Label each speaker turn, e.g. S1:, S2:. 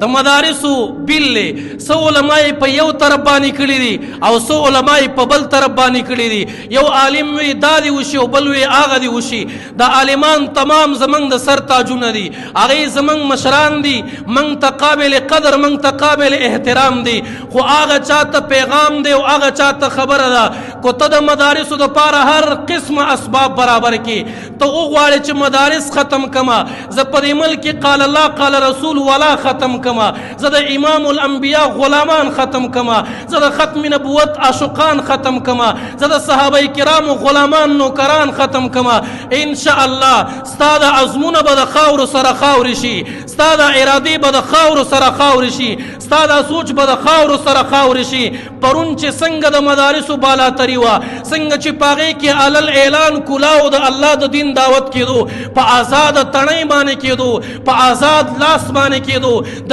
S1: د مدارسو بیل سو علماء په یو طرف باندې کړي دي او سو علماء په بل طرف باندې کړي دي. یو عالم وی دا دی وشي او بل وی هغه دی وشي. د عالمان تمام زمنګ د سر تاجونه دي، هغه زمنګ مشران دي، من ته قابل قدر، من ته قابل احترام دي، خو هغه چاته پیغام دی او هغه چاته خبره ده. کو ته د مدارسو د پاره هر قسم اسباب برابر کی ته وغواړي چې مدارس ختم کما، زه په دې ملک قال الله قال رسول ولا ختم کما، زه د امام الانبیاء غلامان ختم کما، زه د ختم نبوت عاشقان ختم کما، زه د صحابه کرامو غلامان نوکران ختم کما. ان شاء الله ستا د عزمونه به د خاورو سره خاورې شي، ستا د ارادې به د خاورو سره خاورې شي، ستا د سوچ به د خاورو سره خاورې شي. پرون چې څنګه د مدارسو بالاتري وه، څنګه چې په هغې کې علل اعلان کلاو د الله د دین دعوت کېدو، په آزاد تڼۍ باندې کېدو، په آزاد لاس باندې کېدو. د